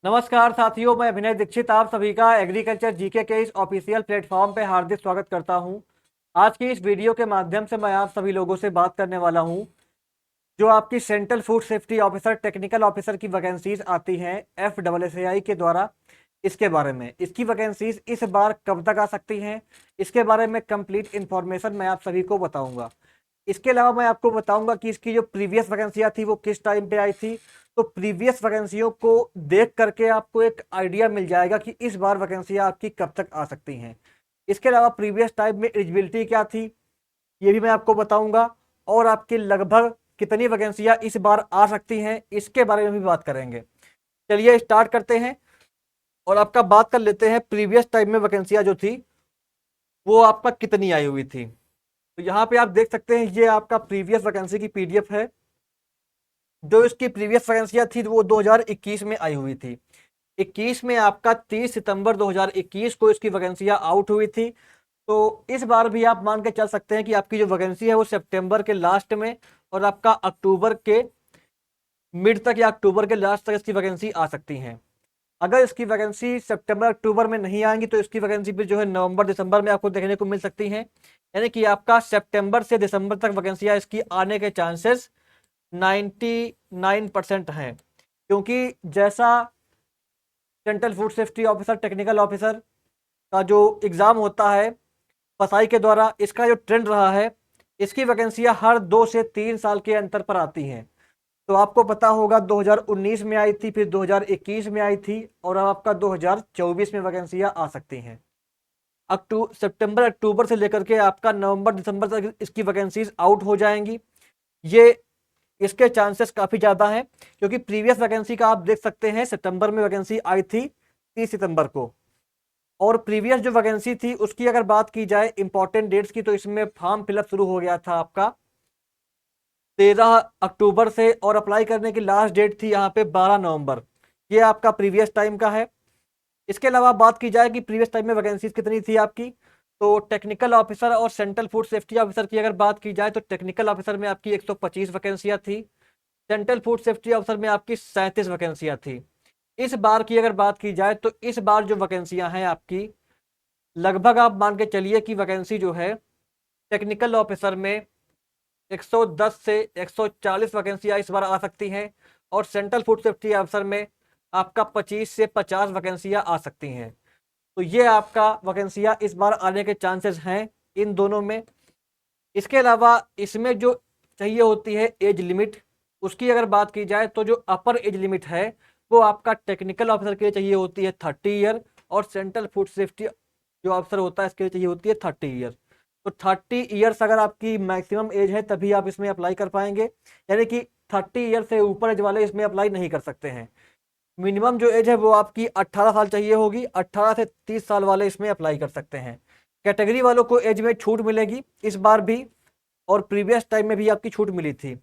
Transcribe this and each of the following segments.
नमस्कार साथियों, मैं अभिनय दीक्षित आप सभी का एग्रीकल्चर जीके के इस ऑफिशियल प्लेटफॉर्म पे हार्दिक स्वागत करता हूं। आज की इस वीडियो के माध्यम से मैं आप सभी लोगों से बात करने वाला हूं जो आपकी central food safety officer technical officer की वैकेंसीज आती हैं FSSAI के द्वारा। इसके बारे में इसकी वैकेंसीज इस बार कब तक आ सकती हैं, इसके बारे में कंप्लीट इन्फॉर्मेशन मैं आप सभी को बताऊंगा। इसके अलावा मैं आपको बताऊंगा कि इसकी जो प्रीवियस वैकेंसियां थी वो किस टाइम पे आई थी। तो प्रीवियस वैकेंसियों को देख करके आपको एक आइडिया मिल जाएगा कि इस बार वैकेंसियां आपकी कब तक आ सकती हैं। इसके अलावा प्रीवियस टाइम में एलिजिबिलिटी क्या थी ये भी मैं आपको बताऊंगा, और आपकी लगभग कितनी वैकेंसियां इस बार आ सकती हैं इसके बारे में भी बात करेंगे। चलिए स्टार्ट करते हैं और आपका बात कर लेते हैं प्रीवियस टाइम में वैकेंसियां जो थी वो आपका कितनी आई हुई थी। तो यहाँ पे आप देख सकते हैं ये आपका प्रीवियस वैकेंसी की PDF है। जो इसकी प्रीवियस वैकेंसियां थी वो 2021 में आई हुई थी। 21 में आपका 30 सितंबर 2021 को इसकी वैकेंसियां आउट हुई थी। तो इस बार भी आप मान के चल सकते हैं कि आपकी जो वैकेंसी है वो सितंबर के लास्ट में और आपका अक्टूबर के मिड तक या अक्टूबर के लास्ट तक इसकी वैकेंसी आ सकती हैं। अगर इसकी वैकेंसी सितंबर अक्टूबर में नहीं आएंगी तो इसकी वैकेंसी भी जो है नवंबर दिसंबर में आपको देखने को मिल सकती हैं। यानी कि आपका सितंबर से दिसंबर तक वैकेंसियां इसकी आने के चांसेस 99% हैं। क्योंकि जैसा central food safety officer technical officer का जो एग्ज़ाम होता है फसाई के द्वारा, इसका जो ट्रेंड रहा है इसकी वैकेंसियां हर 2 से 3 साल के अंतर पर आती हैं। तो आपको पता होगा 2019 में आई थी, फिर 2021 में आई थी और अब आपका 2024 में वैकेंसियां आ सकती हैं। सितंबर अक्टूबर से लेकर के आपका नवंबर दिसंबर तक इसकी वैकेंसीज आउट हो जाएंगी। ये इसके चांसेस काफ़ी ज़्यादा हैं क्योंकि प्रीवियस वैकेंसी का आप देख सकते हैं सितंबर में वैकेंसी आई थी 30 सितंबर को। और प्रीवियस जो वैकेंसी थी उसकी अगर बात की जाए इंपॉर्टेंट डेट्स की तो इसमें फॉर्म फिलअप शुरू हो गया था आपका 13 अक्टूबर से और अप्लाई करने की लास्ट डेट थी यहाँ पे 12 नवंबर। ये आपका प्रीवियस टाइम का है। इसके अलावा बात की जाए कि प्रीवियस टाइम में वैकेंसीज कितनी थी आपकी, तो टेक्निकल ऑफिसर और सेंट्रल फूड सेफ्टी ऑफिसर की अगर बात की जाए तो टेक्निकल ऑफिसर में आपकी 125 वैकेंसियां थी। सेंट्रल फूड सेफ्टी ऑफिसर में आपकी 37 वैकेंसियां थी। इस बार की अगर बात की जाए तो इस बार जो वैकेंसियां हैं आपकी लगभग आप मान के चलिए कि वैकेंसी जो है टेक्निकल ऑफिसर में 110 से 140 वैकेंसियां इस बार आ सकती हैं और सेंट्रल फूड सेफ्टी ऑफिसर में आपका 25 से 50 वैकेंसियां आ सकती हैं। तो ये आपका वैकेंसियां इस बार आने के चांसेस हैं इन दोनों में। इसके अलावा इसमें जो चाहिए होती है एज लिमिट, उसकी अगर बात की जाए तो जो अपर एज लिमिट है वो आपका टेक्निकल ऑफिसर के लिए चाहिए होती है 30 ईयर और सेंट्रल फूड सेफ्टी जो ऑफिसर होता है इसके लिए चाहिए होती है 30 ईयर। तो 30 ईयर्स अगर आपकी मैक्सिमम एज है तभी आप इसमें अप्लाई कर पाएंगे। यानी कि 30 ईयर से ऊपर एज वाले इसमें अप्लाई नहीं कर सकते हैं। मिनिमम जो एज है वो आपकी 18 साल चाहिए होगी, 18 से 30 साल वाले इसमें अप्लाई कर सकते हैं। कैटेगरी वालों को एज में छूट मिलेगी इस बार भी और प्रीवियस टाइम में भी आपकी छूट मिली थी।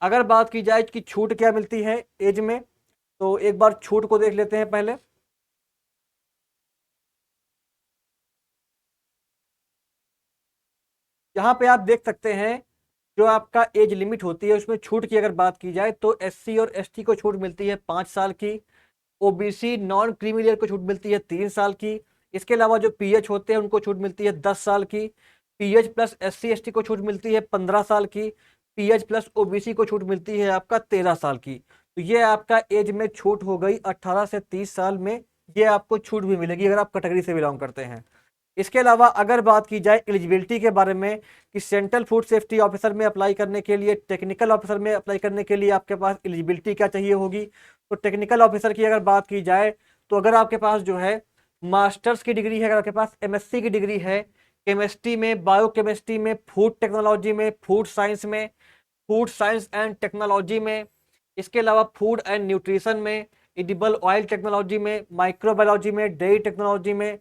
अगर बात की जाए कि छूट क्या मिलती है एज में, तो एक बार छूट को देख लेते हैं पहले। यहाँ पे आप देख सकते हैं जो आपका एज लिमिट होती है उसमें छूट की अगर बात की जाए तो SC और ST को छूट मिलती है 5 साल की। OBC नॉन क्रीमी को छूट मिलती है 3 साल की। इसके अलावा जो PH होते हैं उनको छूट मिलती है 10 साल की। PH प्लस SC ST को छूट मिलती है 15 साल की। PH प्लस OBC को छूट मिलती है आपका 13 साल की। तो ये आपका एज में छूट हो गई 18 से 30 साल में। ये आपको छूट भी मिलेगी अगर आप कैटेगरी से बिलोंग करते हैं। इसके अलावा अगर बात की जाए एलिजिबिलिटी के बारे में कि सेंट्रल फूड सेफ्टी ऑफिसर में अप्लाई करने के लिए, टेक्निकल ऑफिसर में अप्लाई करने के लिए आपके पास एलिजिबिलिटी क्या चाहिए होगी, तो टेक्निकल ऑफिसर की अगर बात की जाए तो अगर आपके पास जो है मास्टर्स की डिग्री है, अगर आपके पास MSc की डिग्री है केमिस्ट्री में, बायोकेमिस्ट्री में, फूड टेक्नोलॉजी में, फूड साइंस में, फूड साइंस एंड टेक्नोलॉजी में, इसके अलावा फूड एंड न्यूट्रिशन में, एडिबल ऑयल टेक्नोलॉजी में, माइक्रोबायोलॉजी में, डेयरी टेक्नोलॉजी में,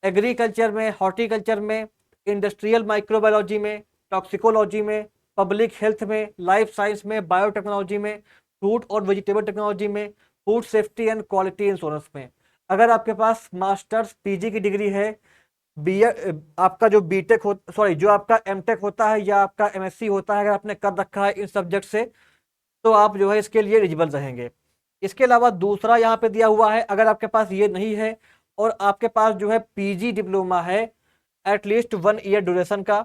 एग्रीकल्चर में, हॉर्टिकल्चर में, इंडस्ट्रियल माइक्रोबायोलॉजी में, टॉक्सिकोलॉजी में, पब्लिक हेल्थ में, लाइफ साइंस में, बायोटेक्नोलॉजी में, फ्रूट और वेजिटेबल टेक्नोलॉजी में, food safety and quality insurance में। अगर आपके पास मास्टर्स PG की डिग्री है, बी आपका जो बीटेक हो सॉरी जो आपका एमटेक होता है या आपका MSc होता है, अगर आपने कर रखा है इन सब्जेक्ट से तो आप जो है इसके लिए एलिजिबल रहेंगे। इसके अलावा दूसरा यहाँ पे दिया हुआ है, अगर आपके पास ये नहीं है और आपके पास जो है पीजी डिप्लोमा है एटलीस्ट 1 ईयर ड्यूरेशन का,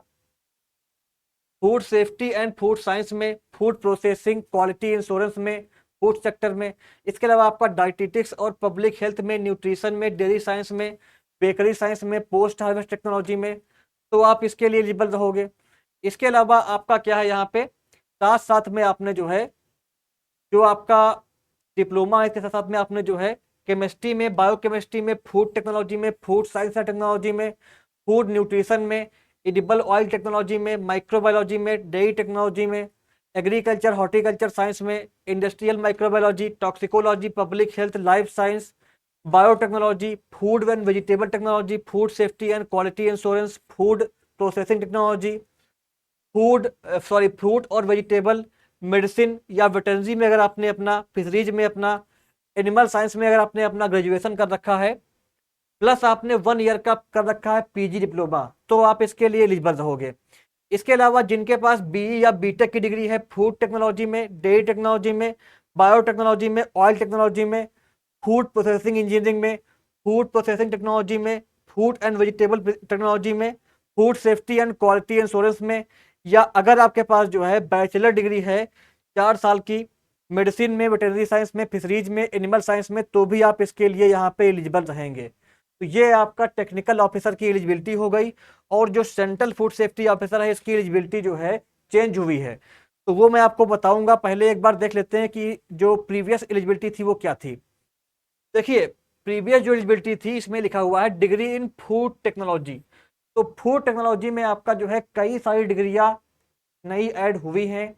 food safety and food science में, फूड प्रोसेसिंग, क्वालिटी इंश्योरेंस में, फूड सेक्टर में। इसके अलावा आपका डाइटिटिक्स और पब्लिक हेल्थ में, न्यूट्रिशन में, डेयरी साइंस में, बेकरी साइंस में, पोस्ट हार्वेस्ट टेक्नोलॉजी में, तो आप इसके लिए एलिजिबल रहोगे। इसके अलावा आपका क्या है यहाँ पे, साथ साथ में आपने जो है, जो आपका डिप्लोमा है इसके साथ साथ में आपने जो है केमिस्ट्री में, बायोकेमिस्ट्री में, फूड टेक्नोलॉजी में, फूड साइंस एंड टेक्नोलॉजी में, फूड न्यूट्रिशन में, एडिबल ऑयल टेक्नोलॉजी में, माइक्रोबायोलॉजी में, डेयरी टेक्नोलॉजी में, एग्रीकल्चर हॉर्टिकल्चर साइंस में, industrial microbiology, toxicology, public health, life science, biotechnology, food and vegetable technology, food safety and quality insurance, food processing technology, fruit और vegetable medicine या veterinary में अगर आपने अपना, फिशरीज में अपना, एनिमल साइंस में अगर आपने अपना ग्रेजुएशन कर रखा है, प्लस आपने 1 ईयर का कर रखा है पीजी डिप्लोमा, तो आप इसके लिए एलिजिबल रहोगे। इसके अलावा जिनके पास बीई या बीटेक की डिग्री है फूड टेक्नोलॉजी में, डेयरी टेक्नोलॉजी में, बायोटेक्नोलॉजी में, ऑयल टेक्नोलॉजी में, फूड प्रोसेसिंग इंजीनियरिंग में, फूड प्रोसेसिंग टेक्नोलॉजी में, फूड एंड वेजिटेबल टेक्नोलॉजी में, food safety and quality insurance में, या अगर आपके पास जो है बैचलर डिग्री है 4 साल की मेडिसिन में, वेटरनरी साइंस में, फिशरीज में, एनिमल साइंस में, तो भी आप इसके लिए यहाँ पे एलिजिबल रहेंगे। तो ये आपका टेक्निकल ऑफिसर की एलिजिबिलिटी हो गई। और जो सेंट्रल फूड सेफ्टी ऑफिसर है इसकी एलिजिबिलिटी जो है चेंज हुई है, तो वो मैं आपको बताऊंगा। पहले एक बार देख लेते हैं कि जो प्रीवियस एलिजिबिलिटी थी वो क्या थी। देखिए, प्रीवियस जो एलिजिबिलिटी थी इसमें लिखा हुआ है डिग्री इन फूड टेक्नोलॉजी। तो फूड टेक्नोलॉजी में आपका जो है कई सारी डिग्रियां नई ऐड हुई हैं।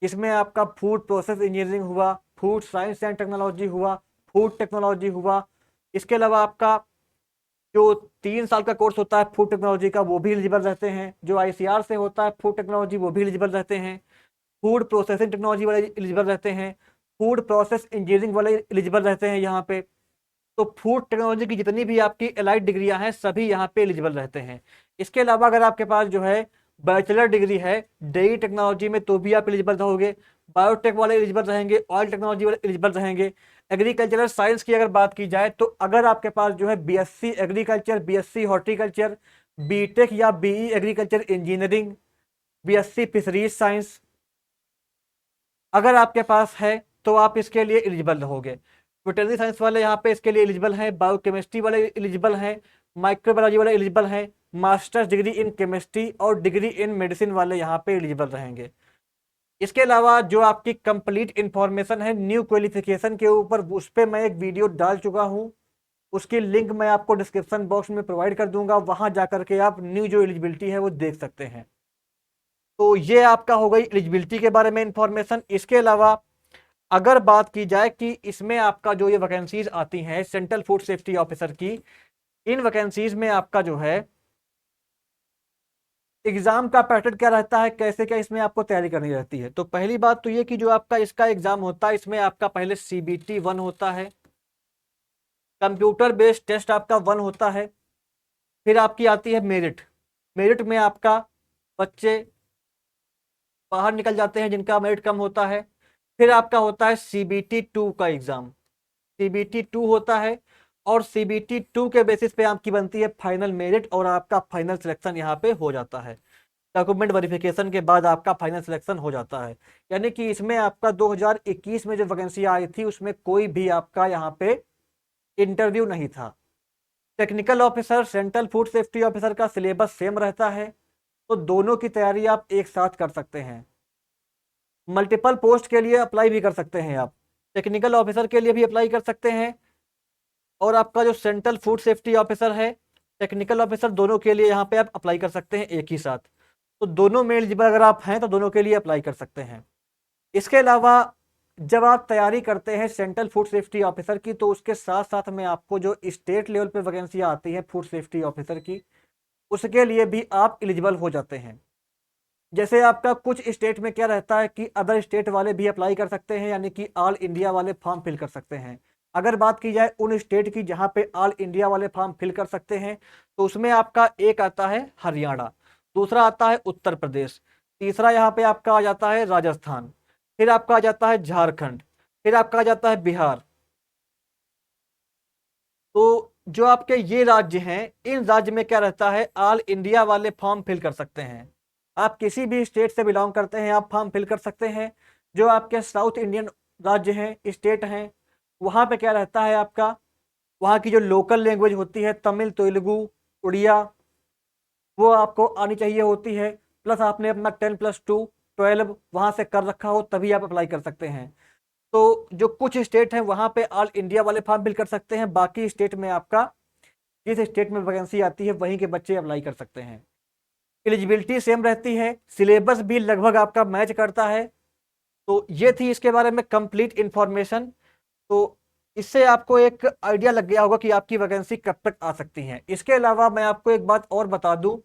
इसमें आपका फूड प्रोसेस इंजीनियरिंग हुआ, फूड साइंस एंड टेक्नोलॉजी हुआ, फूड टेक्नोलॉजी हुआ। इसके अलावा आपका जो 3 साल का कोर्स होता है फूड टेक्नोलॉजी का वो भी एलिजिबल रहते हैं। जो आईसीआर से होता है फूड टेक्नोलॉजी वो भी एलिजिबल रहते हैं। फूड प्रोसेसिंग टेक्नोलॉजी वाले एलिजिबल रहते हैं। फूड प्रोसेस इंजीनियरिंग वाले एलिजिबल रहते हैं यहाँ पे। तो फूड टेक्नोलॉजी की जितनी भी आपकी एलाइड डिग्रियां हैं सभी यहाँ पे एलिजिबल रहते हैं। इसके अलावा अगर आपके पास जो है बैचलर डिग्री है डेयरी टेक्नोलॉजी में तो भी आप एलिजिबल रहोगे। बायोटेक वाले एलिजिबल रहेंगे, ऑयल टेक्नोलॉजी वाले एलिजिबल रहेंगे। एग्रीकल्चरल साइंस की अगर बात की जाए तो अगर आपके पास जो है BSc agriculture, BSc horticulture, BTech या BE agriculture engineering, BSc fisheries science अगर आपके पास है तो आप इसके लिए एलिजिबल रहोगे। वेटरनरी साइंस वाले यहाँ पे इसके लिए एलिजिबल हैं, बायोकेमिस्ट्री वाले एलिजिबल हैं, माइक्रोबायोलॉजी वाले एलिजिबल हैं, मास्टर्स डिग्री इन केमिस्ट्री और डिग्री इन मेडिसिन वाले यहाँ पे एलिजिबल रहेंगे। इसके अलावा जो आपकी कंप्लीट इंफॉर्मेशन है न्यू क्वालिफिकेशन के ऊपर, उस पर मैं एक वीडियो डाल चुका हूँ। उसकी लिंक मैं आपको डिस्क्रिप्शन बॉक्स में प्रोवाइड कर दूंगा, वहां जाकर के आप न्यू जो एलिजिबिलिटी है वो देख सकते हैं। तो ये आपका हो गई एलिजिबिलिटी के बारे में इंफॉर्मेशन। इसके अलावा अगर बात की जाए कि इसमें आपका जो ये वैकेंसीज आती हैं सेंट्रल फूड सेफ्टी ऑफिसर की, इन वैकेंसीज में आपका जो है एग्जाम का पैटर्न क्या रहता है, कैसे क्या इसमें आपको तैयारी करनी रहती है। तो पहली बात तो ये कि जो आपका इसका एग्जाम होता है इसमें आपका पहले CBT 1 होता है, कंप्यूटर बेस्ड टेस्ट आपका 1 होता है। फिर आपकी आती है मेरिट। मेरिट में आपका बच्चे बाहर निकल जाते हैं जिनका मेरिट कम होता है। फिर आपका होता है CBT 2 का एग्जाम। CBT 2 होता है और CBT 2 के बेसिस पे आपकी बनती है फाइनल मेरिट और आपका फाइनल सिलेक्शन यहाँ पे हो जाता है। डॉक्यूमेंट वेरिफिकेशन के बाद आपका फाइनल सिलेक्शन हो जाता है। यानी कि इसमें आपका 2021 में जो वैकेंसी आई थी उसमें कोई भी आपका यहाँ पे इंटरव्यू नहीं था। Technical officer, central food safety officer का सिलेबस सेम रहता है, तो दोनों की तैयारी आप एक साथ कर सकते हैं। मल्टीपल पोस्ट के लिए अप्लाई भी कर सकते हैं आप, टेक्निकल ऑफिसर के लिए भी अप्लाई कर सकते हैं और आपका जो सेंट्रल फूड सेफ्टी ऑफिसर है, टेक्निकल ऑफिसर, दोनों के लिए यहाँ पे आप अप्लाई कर सकते हैं एक ही साथ। तो दोनों में एलिजिबल अगर आप हैं तो दोनों के लिए अप्लाई कर सकते हैं। इसके अलावा जब आप तैयारी करते हैं सेंट्रल फूड सेफ्टी ऑफिसर की तो उसके साथ साथ में आपको जो स्टेट लेवल पे वैकेंसी आती है फूड सेफ्टी ऑफिसर की, उसके लिए भी आप एलिजिबल हो जाते हैं। जैसे आपका कुछ स्टेट में क्या रहता है कि अदर स्टेट वाले भी अप्लाई कर सकते हैं, यानी कि ऑल इंडिया वाले फॉर्म फिल कर सकते हैं। अगर बात की जाए उन स्टेट की जहां पे ऑल इंडिया वाले फॉर्म फिल कर सकते हैं तो उसमें आपका एक आता है हरियाणा, दूसरा आता है उत्तर प्रदेश, तीसरा यहाँ पे आपका आ जाता है राजस्थान, फिर आपका आ जाता है झारखंड, फिर आपका आ जाता है बिहार। तो जो आपके ये राज्य हैं, इन राज्य में क्या रहता है, ऑल इंडिया वाले फॉर्म फिल कर सकते हैं। आप किसी भी स्टेट से बिलोंग करते हैं, आप फॉर्म फिल कर सकते हैं। जो आपके साउथ इंडियन राज्य हैं, स्टेट हैं, वहाँ पे क्या रहता है आपका, वहाँ की जो लोकल लैंग्वेज होती है, तमिल, तेलुगु, उड़िया, वो आपको आनी चाहिए होती है। प्लस आपने अपना 10+2 12 वहाँ से कर रखा हो, तभी आप अप्लाई कर सकते हैं। तो जो कुछ स्टेट हैं वहाँ पे ऑल इंडिया वाले फॉर्म फिल कर सकते हैं, बाकी स्टेट में आपका जिस स्टेट में वैकेंसी आती है वहीं के बच्चे अप्लाई कर सकते हैं। एलिजिबिलिटी सेम रहती है, सिलेबस भी लगभग आपका मैच करता है। तो ये थी इसके बारे में कंप्लीट इंफॉर्मेशन। तो इससे आपको एक आइडिया लग गया होगा कि आपकी वैकेंसी कब तक आ सकती है। इसके अलावा मैं आपको एक बात और बता दूं,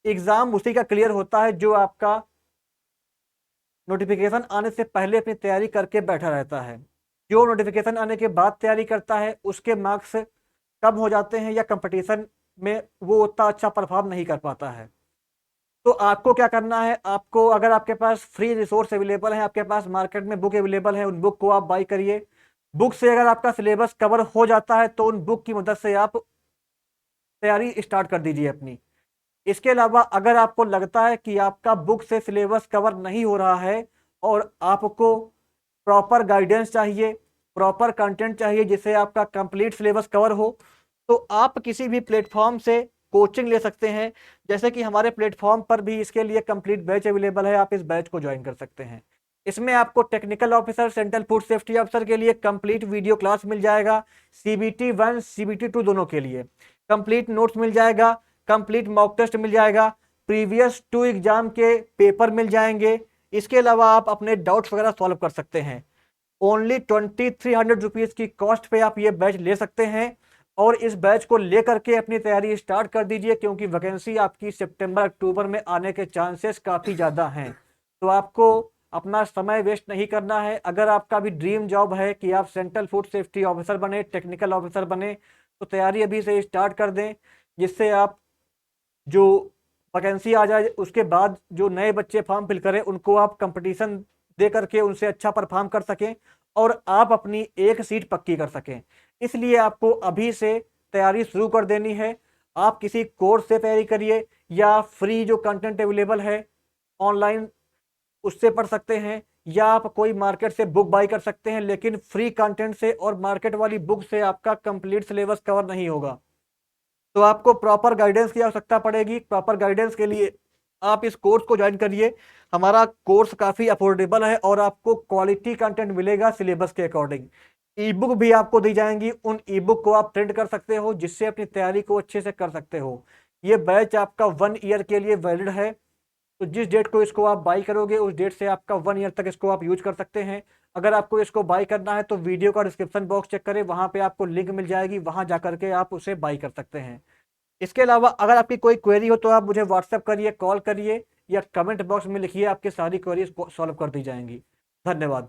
एग्जाम उसी का क्लियर होता है जो आपका नोटिफिकेशन आने से पहले अपनी तैयारी करके बैठा रहता है। जो नोटिफिकेशन आने के बाद तैयारी करता है उसके मार्क्स कम हो जाते हैं या कंपटीशन में वो उतना अच्छा परफॉर्म नहीं कर पाता है। तो आपको क्या करना है, आपको अगर आपके पास फ्री रिसोर्स अवेलेबल है, आपके पास मार्केट में बुक अवेलेबल है, उन बुक को आप बाई करिए। बुक से अगर आपका सिलेबस कवर हो जाता है तो उन बुक की मदद से आप तैयारी स्टार्ट कर दीजिए अपनी। इसके अलावा अगर आपको लगता है कि आपका बुक से सिलेबस कवर नहीं हो रहा है और आपको प्रॉपर गाइडेंस चाहिए, प्रॉपर कंटेंट चाहिए जिससे आपका कंप्लीट सिलेबस कवर हो, तो आप किसी भी प्लेटफॉर्म से कोचिंग ले सकते हैं। जैसे कि हमारे प्लेटफॉर्म पर भी इसके लिए कंप्लीट बैच अवेलेबल है, आप इस बैच को ज्वाइन कर सकते हैं। इसमें आपको technical officer, central food safety officer के लिए कंप्लीट वीडियो क्लास मिल जाएगा, CBT 1 CBT 2 दोनों के लिए कंप्लीट नोट्स मिल जाएगा, कंप्लीट मॉक टेस्ट मिल जाएगा, प्रीवियस 2 एग्जाम के पेपर मिल जाएंगे। इसके अलावा आप अपने डाउट्स वगैरह सॉल्व कर सकते हैं। ओनली 2300 रुपीज की कॉस्ट पे आप ये बैच ले सकते हैं और इस बैच को लेकर के अपनी तैयारी स्टार्ट कर दीजिए, क्योंकि वैकेंसी आपकी सितंबर अक्टूबर में आने के चांसेस काफ़ी ज़्यादा हैं। तो आपको अपना समय वेस्ट नहीं करना है। अगर आपका भी ड्रीम जॉब है कि आप सेंट्रल फूड सेफ्टी ऑफिसर बने, टेक्निकल ऑफिसर बने, तो तैयारी अभी से स्टार्ट कर दें, जिससे आप जो वैकेंसी आ जाए उसके बाद जो नए बच्चे फॉर्म फिल करें उनको आप कंपटीशन दे करके उनसे अच्छा परफॉर्म कर सकें और आप अपनी एक सीट पक्की कर सकें। इसलिए आपको अभी से तैयारी शुरू कर देनी है। आप किसी कोर्स से तैयारी करिए या फ्री जो कंटेंट अवेलेबल है ऑनलाइन उससे पढ़ सकते हैं, या आप कोई मार्केट से बुक बाई कर सकते हैं, लेकिन फ्री कंटेंट से और मार्केट वाली बुक से आपका कंप्लीट सिलेबस कवर नहीं होगा। तो आपको प्रॉपर गाइडेंस की आवश्यकता पड़ेगी। प्रॉपर गाइडेंस के लिए आप इस कोर्स को ज्वाइन करिए। हमारा कोर्स काफ़ी अफोर्डेबल है और आपको क्वालिटी कंटेंट मिलेगा सिलेबस के अकॉर्डिंग। ई बुक भी आपको दी जाएंगी, उन ई बुक को आप प्रिंट कर सकते हो जिससे अपनी तैयारी को अच्छे से कर सकते हो। ये बैच आपका 1 ईयर के लिए वैलिड है। तो जिस डेट को इसको आप बाई करोगे उस डेट से आपका 1 ईयर तक इसको आप यूज कर सकते हैं। अगर आपको इसको बाई करना है तो वीडियो का डिस्क्रिप्शन बॉक्स चेक करें, वहां पे आपको लिंक मिल जाएगी, वहां जा करके आप उसे बाई कर सकते हैं। इसके अलावा अगर आपकी कोई क्वेरी हो तो आप मुझे व्हाट्सएप करिए, कॉल करिए या कमेंट बॉक्स में लिखिए, आपकी सारी क्वेरीज सॉल्व कर दी जाएंगी। धन्यवाद।